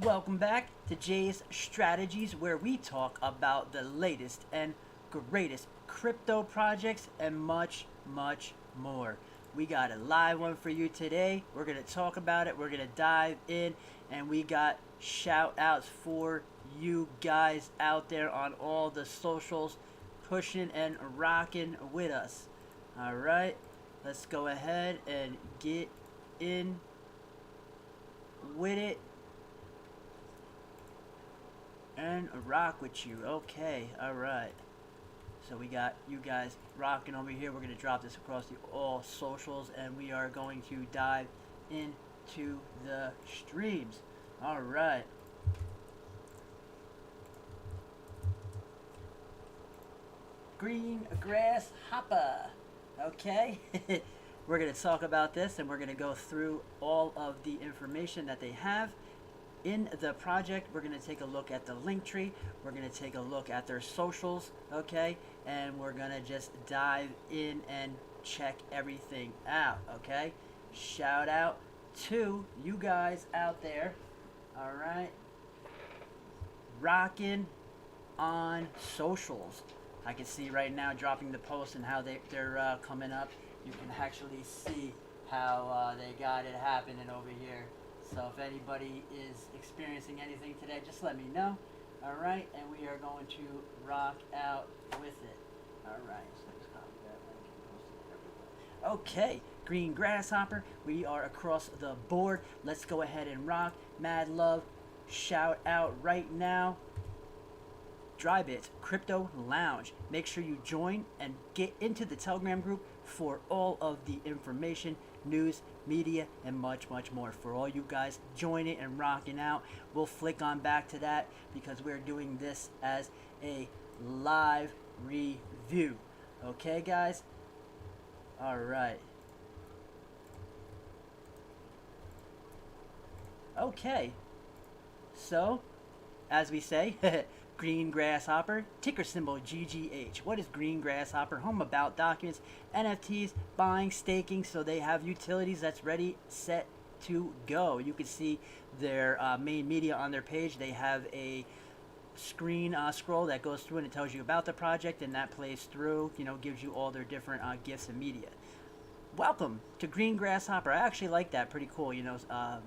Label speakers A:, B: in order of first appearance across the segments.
A: Welcome back to Jay's Strategies, where we talk about the latest and greatest crypto projects and much, much more. We got a live one for you today. We're going to talk about it, we're going to dive in, and we got shout outs for you guys out there on all the socials, pushing and rocking with us. All right, let's go ahead and get in with it and rock with you. Okay, all right. So we got you guys rocking over here. We're gonna drop this across the all socials, and we are going to dive into the streams. All right. Green GrassHopper. Okay. We're gonna talk about this, and we're gonna go through all of the information that they have in the project. We're going to take a look at the link tree. We're going to take a look at their socials, okay? And we're going to just dive in and check everything out, okay? Shout out to you guys out there, all right? Rocking on socials. I can see right now dropping the post and how they're coming up. You can actually see how they got it happening over here. So if anybody is experiencing anything today, just let me know. All right, and we are going to rock out with it. All right, so let's copy that link and post it everywhere. Okay, Green Grasshopper, we are across the board. Let's go ahead and rock. Mad love, shout out right now. Drybits Crypto Lounge. Make sure you join and get into the Telegram group for all of the information, news, media, and much, much more. For all you guys joining and rocking out, we'll flick on back to that because we're doing this as a live review. Okay, guys? All right. Okay. So, as we say, Green Grasshopper, ticker symbol GGH. What is Green Grasshopper? Home about documents, NFTs, buying, staking, so they have utilities that's ready, set to go. You can see their main media on their page. They have a screen scroll that goes through and it tells you about the project, and that plays through, gives you all their different gifts and media. Welcome to Green Grasshopper. I actually like that. Pretty cool,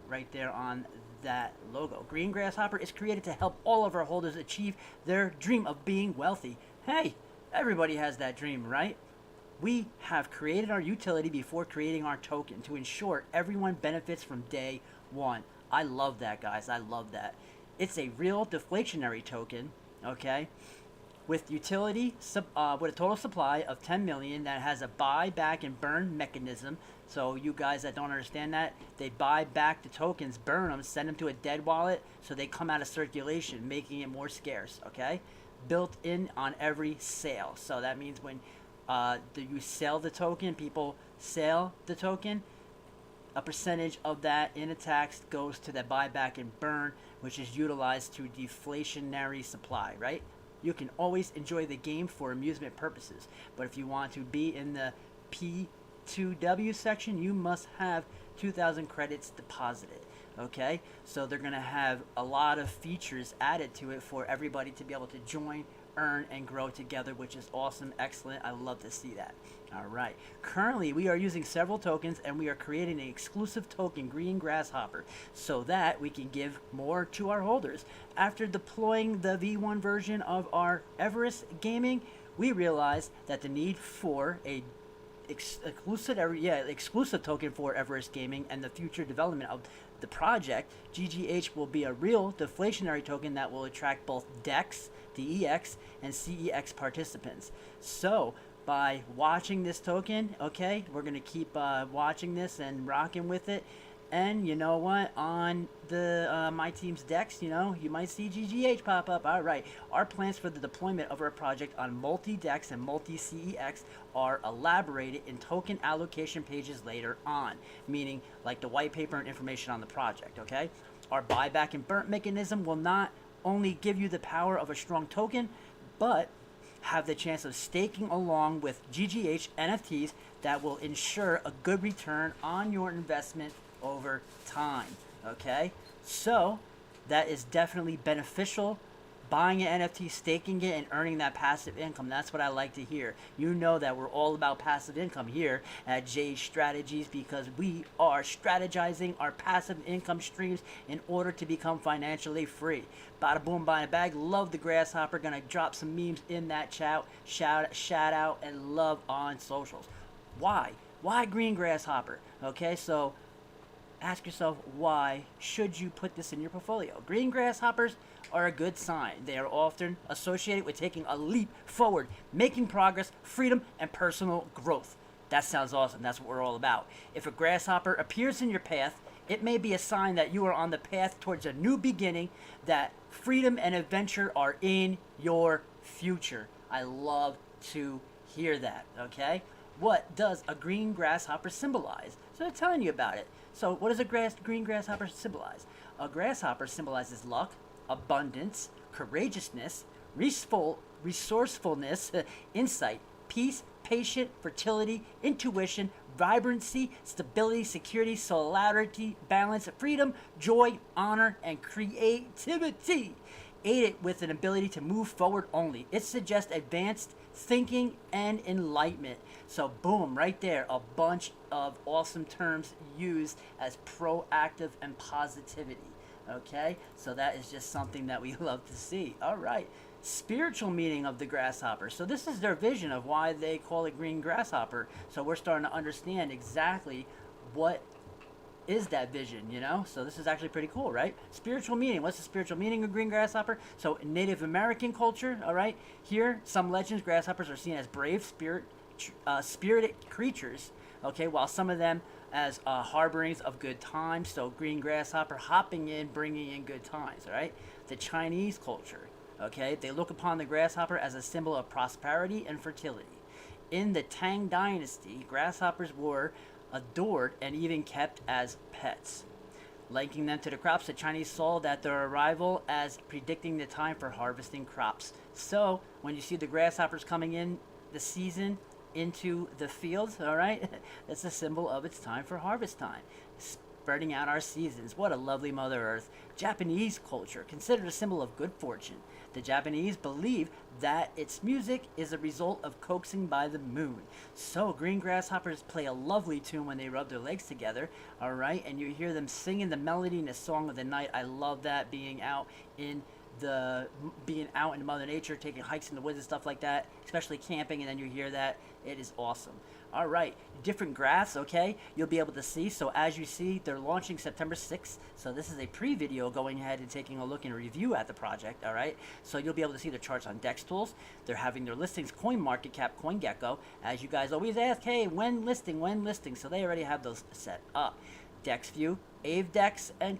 A: right there on that logo. Green Grasshopper is created to help all of our holders achieve their dream of being wealthy. Hey, everybody has that dream, right? We have created our utility before creating our token to ensure everyone benefits from day one. I love that, guys. I love that. It's a real deflationary token, okay? With utility, with a total supply of 10 million that has a buy, back, and burn mechanism. So you guys that don't understand that, they buy back the tokens, burn them, send them to a dead wallet, so they come out of circulation, making it more scarce, okay? Built in on every sale. So that means when you sell the token, people sell the token, a percentage of that in a tax goes to the buyback and burn, which is utilized to deflationary supply, right? You can always enjoy the game for amusement purposes, but if you want to be in the P2W section, you must have 2,000 credits deposited. Okay, so they're going to have a lot of features added to it for everybody to be able to join, earn, and grow together, which is awesome, excellent. I love to see that. All right, currently we are using several tokens, and we are creating an exclusive token, Green Grasshopper, so that we can give more to our holders. After deploying the V1 version of our Everest Gaming, we realized that the need for a exclusive token for Everest Gaming and the future development of the project, GGH will be a real deflationary token that will attract both DEX, DEX, and CEX participants. So by watching this token, okay, we're going to keep watching this and rocking with it. And you know what? On the my team's decks, you might see GGH pop up. All right. Our plans for the deployment of our project on multi-DEX and multi-CEX are elaborated in token allocation pages later on, meaning like the white paper and information on the project, okay? Our buyback and burn mechanism will not only give you the power of a strong token, but have the chance of staking along with GGH NFTs that will ensure a good return on your investment over time. Okay, so that is definitely beneficial. Buying an NFT, staking it, and earning that passive income. That's what I like to hear. You know that we're all about passive income here at GGH Strategies, because we are strategizing our passive income streams in order to become financially free. Bada boom, bada bag. Love the Grasshopper. Gonna drop some memes in that chat. Shout out and love on socials. Why? Why green Grasshopper? Okay, so ask yourself, why should you put this in your portfolio? Green grasshoppers are a good sign. They are often associated with taking a leap forward, making progress, freedom, and personal growth. That sounds awesome. That's what we're all about. If a grasshopper appears in your path, it may be a sign that you are on the path towards a new beginning, that freedom and adventure are in your future. I love to hear that, okay? What does a green grasshopper symbolize? So they're telling you about it. So what does a green grasshopper symbolize? A grasshopper symbolizes luck, abundance, courageousness, resourcefulness, insight, peace, patience, fertility, intuition, vibrancy, stability, security, solidarity, balance, freedom, joy, honor, and creativity. Aided with an ability to move forward only. It suggests advanced thinking and enlightenment. So boom, right there, a bunch of awesome terms used as proactive and positivity. Okay, so that is just something that we love to see. All right, spiritual meaning of the grasshopper. So this is their vision of why they call it green grasshopper. So we're starting to understand exactly what is that vision, you know? So this is actually pretty cool, right? Spiritual meaning. What's the spiritual meaning of green grasshopper? So in Native American culture, all right, here, some legends, grasshoppers are seen as brave, spirited creatures, okay, while some of them as harborings of good times. So green grasshopper, hopping in, bringing in good times, all right? The Chinese culture, okay, they look upon the grasshopper as a symbol of prosperity and fertility. In the Tang Dynasty, grasshoppers were adored and even kept as pets. Linking them to the crops, the Chinese saw that their arrival as predicting the time for harvesting crops. So when you see the grasshoppers coming in the season into the fields, all right, that's a symbol of it's time for harvest time. Spreading out our seasons. What a lovely Mother Earth. Japanese culture, considered a symbol of good fortune. The Japanese believe that its music is a result of coaxing by the moon. So green grasshoppers play a lovely tune when they rub their legs together, all right? And you hear them singing the melody in the song of the night. I love that, being out in Mother Nature, taking hikes in the woods and stuff like that, especially camping, and then you hear that. It is awesome. All right, different graphs, okay, you'll be able to see. So as you see, they're launching September 6th. So this is a pre-video going ahead and taking a look and review at the project, all right? So you'll be able to see the charts on Dex Tools. They're having their listings, CoinMarketCap, CoinGecko. As you guys always ask, hey, when listing? So they already have those set up. DexView, AveDex, and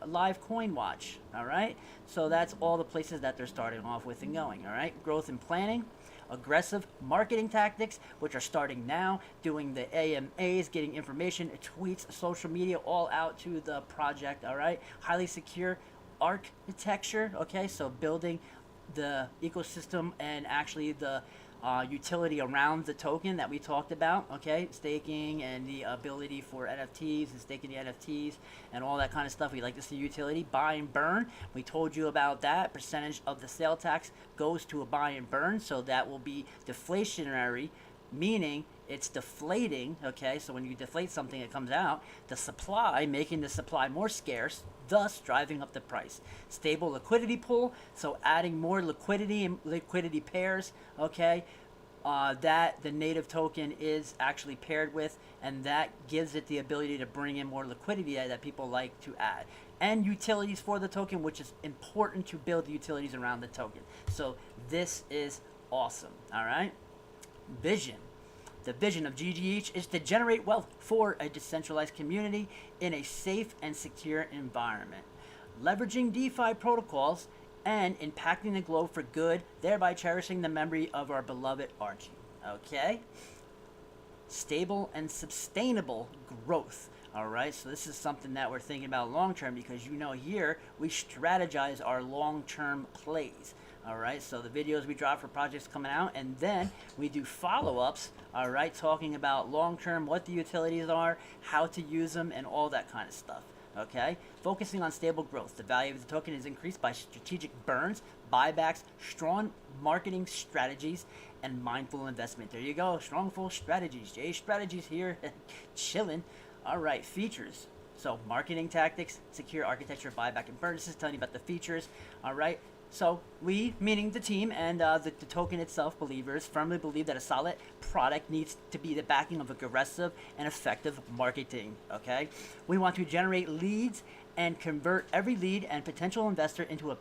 A: Live Coin Watch, all right? So that's all the places that they're starting off with and going, all right? Growth and planning. Aggressive marketing tactics, which are starting now, doing the AMAs, getting information, tweets, social media, all out to the project, all right? Highly secure architecture, okay? So building the ecosystem and actually the utility around the token that we talked about, okay? Staking and the ability for NFTs and staking the NFTs and all that kind of stuff. We like to see utility. Buy and burn. We told you about that. Percentage of the sale tax goes to a buy and burn, so that will be deflationary, meaning it's deflating, okay? So when you deflate something, it comes out. The supply, making the supply more scarce, thus driving up the price. Stable liquidity pool, so adding more liquidity and liquidity pairs, okay? That the native token is actually paired with, and that gives it the ability to bring in more liquidity that people like to add. And utilities for the token, which is important to build the utilities around the token. So this is awesome, all right? Vision. The vision of GGH is to generate wealth for a decentralized community in a safe and secure environment, leveraging DeFi protocols and impacting the globe for good, thereby cherishing the memory of our beloved Archie. Okay? Stable and sustainable growth. All right, so this is something that we're thinking about long term, because you know here we strategize our long term plays. All right, so the videos we drop for projects coming out, and then we do follow-ups, all right, talking about long term, what the utilities are, how to use them, and all that kind of stuff. Okay, focusing on stable growth. The value of the token is increased by strategic burns, buybacks, strong marketing strategies, and mindful investment. There you go, strongful strategies. J Strategies here, chilling. All right, features. So marketing tactics, secure architecture, buyback, and burn. This is telling you about the features. All right. So we, meaning the team and the token itself, believers, firmly believe that a solid product needs to be the backing of aggressive and effective marketing. Okay. We want to generate leads and convert every lead and potential investor into a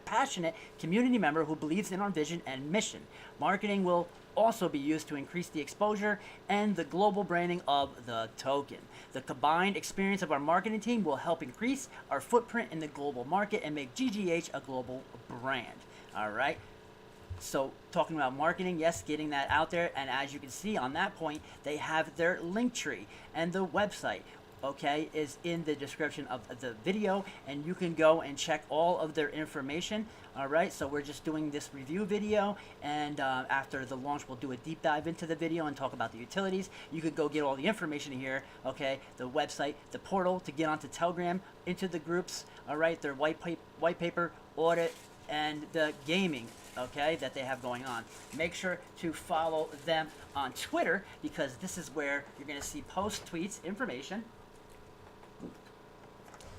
A: passionate community member who believes in our vision and mission. Marketing will also be used to increase the exposure and the global branding of the token. The combined experience of our marketing team will help increase our footprint in the global market and make GGH a global brand. All right. So talking about marketing, yes, getting that out there. And as you can see on that point, they have their link tree and the website, okay, is in the description of the video, and you can go and check all of their information. All right, so we're just doing this review video, and after the launch we'll do a deep dive into the video and talk about the utilities. You could go get all the information here, okay, the website, the portal to get onto Telegram, into the groups, all right, their white paper, audit, and the gaming, okay, that they have going on. Make sure to follow them on Twitter, because this is where you're going to see post tweets, information,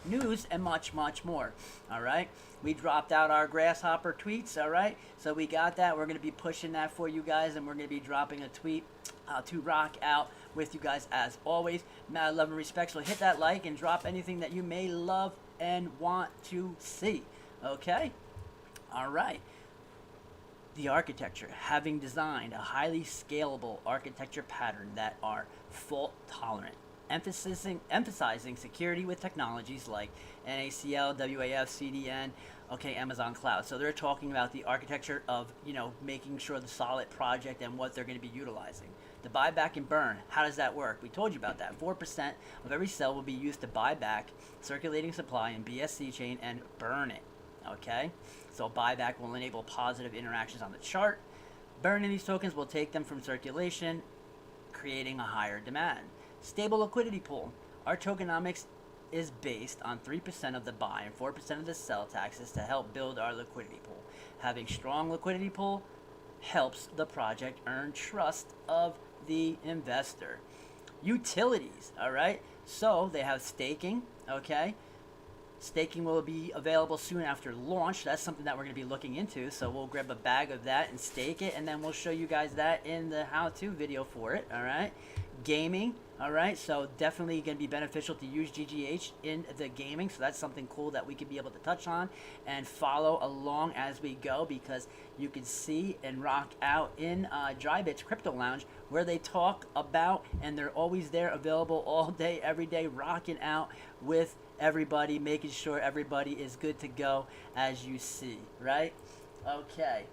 A: news, and much more. All right, we dropped out our GrassHopper tweets. All right, so we got that. We're going to be pushing that for you guys, and we're going to be dropping a tweet to rock out with you guys as always. Mad love and respect, so hit that like and drop anything that you may love and want to see. Okay, all right. The architecture, having designed a highly scalable architecture pattern that are fault tolerant, emphasizing security with technologies like NACL, WAF, CDN, okay, Amazon Cloud. So they're talking about the architecture of, making sure the solid project and what they're going to be utilizing. The buyback and burn, how does that work? We told you about that. 4% of every cell will be used to buy back circulating supply in BSC chain and burn it, okay? So buyback will enable positive interactions on the chart. Burning these tokens will take them from circulation, creating a higher demand. Stable liquidity pool. Our tokenomics is based on 3% of the buy and 4% of the sell taxes to help build our liquidity pool. Having strong liquidity pool helps the project earn trust of the investor. Utilities, all right? So they have staking, okay? Staking will be available soon after launch. That's something that we're going to be looking into. So we'll grab a bag of that and stake it, and then we'll show you guys that in the how-to video for it, all right? Gaming, all right? So definitely going to be beneficial to use GGH in the gaming. So that's something cool that we could be able to touch on and follow along as we go, because you can see and rock out in Drybit's Crypto Lounge, where they talk about, and they're always there available all day, every day, rocking out with everybody, making sure everybody is good to go, as you see, right? Okay.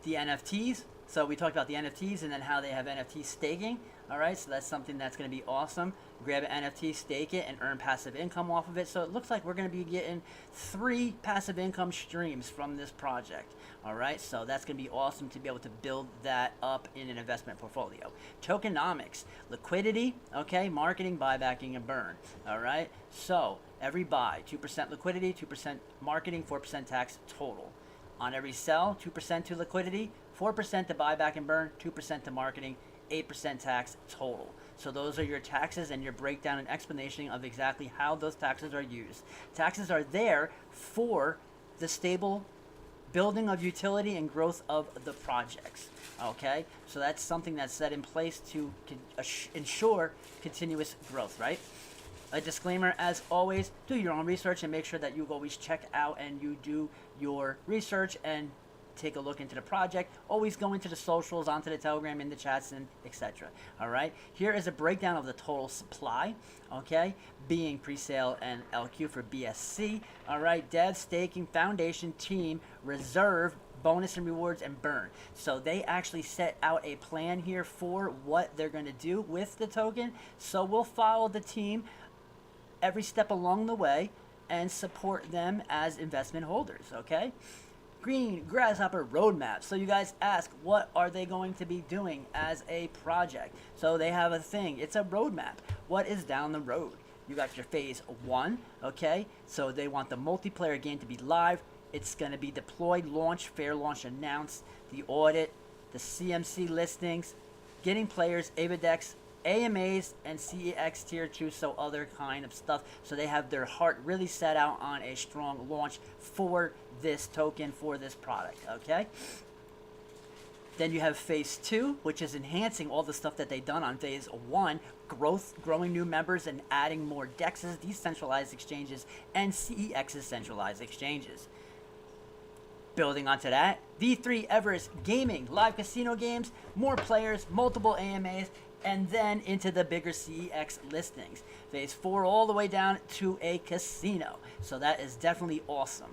A: The NFTs. So we talked about the NFTs and then how they have NFT staking. All right, so that's something that's going to be awesome. Grab an NFT, stake it, and earn passive income off of it. So it looks like we're going to be getting 3 passive income streams from this project. All right, so that's going to be awesome to be able to build that up in an investment portfolio. Tokenomics, liquidity, okay, marketing, buybacking, and burn. All right, so every buy, 2% liquidity, 2% marketing, 4% tax total. On every sell, 2% to liquidity, 4% to buyback and burn, 2% to marketing, 8% tax total. So those are your taxes and your breakdown and explanation of exactly how those taxes are used. Taxes are there for the stable building of utility and growth of the projects. Okay, so that's something that's set in place to ensure continuous growth, right? A disclaimer, as always, do your own research and make sure that you always check out and you do your research and take a look into the project. Always go into the socials, onto the Telegram, in the chats, and etc. All right, here is a breakdown of the total supply, okay, being pre-sale and LQ for BSC. All right, dev, staking, foundation, team, reserve, bonus and rewards, and burn. So they actually set out a plan here for what they're going to do with the token. So we'll follow the team every step along the way and support them as investment holders, okay? Green GrassHopper roadmap. So you guys ask, what are they going to be doing as a project? So they have a thing. It's a roadmap. What is down the road? You got your phase 1, okay? So they want the multiplayer game to be live. It's going to be deployed, launched, fair launch announced, the audit, the CMC listings, getting players, AVIDEX, AMAs, and CEX Tier 2, so other kind of stuff. So they have their heart really set out on a strong launch for this token, for this product, okay? Then you have phase 2, which is enhancing all the stuff that they've done on phase 1, growing new members and adding more DEXs, decentralized exchanges, and CEXs, centralized exchanges. Building onto that, V3 Everest Gaming, live casino games, more players, multiple AMAs, and then into the bigger CEX listings. Phase 4 all the way down to a casino. So that is definitely awesome.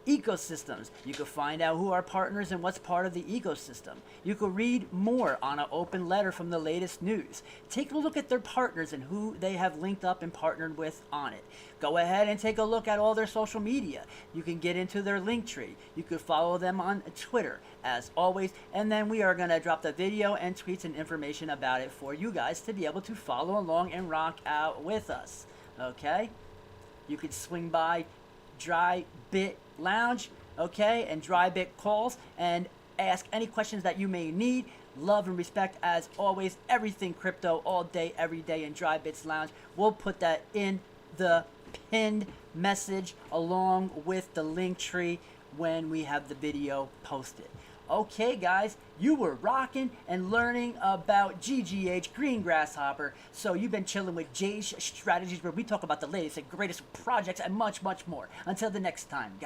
A: Ecosystems. You can find out who are partners and what's part of the ecosystem. You can read more on an open letter from the latest news. Take a look at their partners and who they have linked up and partnered with on it. Go ahead and take a look at all their social media. You can get into their link tree. You could follow them on Twitter, as always. And then we are going to drop the video and tweets and information about it for you guys to be able to follow along and rock out with us. Okay? You could swing by Dry Bit Lounge, okay, and Dry Bit Calls, and ask any questions that you may need. Love and respect as always. Everything crypto all day, every day in Dry Bits Lounge. We'll put that in the pinned message along with the link tree when we have the video posted. Okay, guys, you were rocking and learning about GGH, Green Grasshopper. So you've been chilling with Jay's Strategies, where we talk about the latest and greatest projects and much, much more. Until the next time, guys.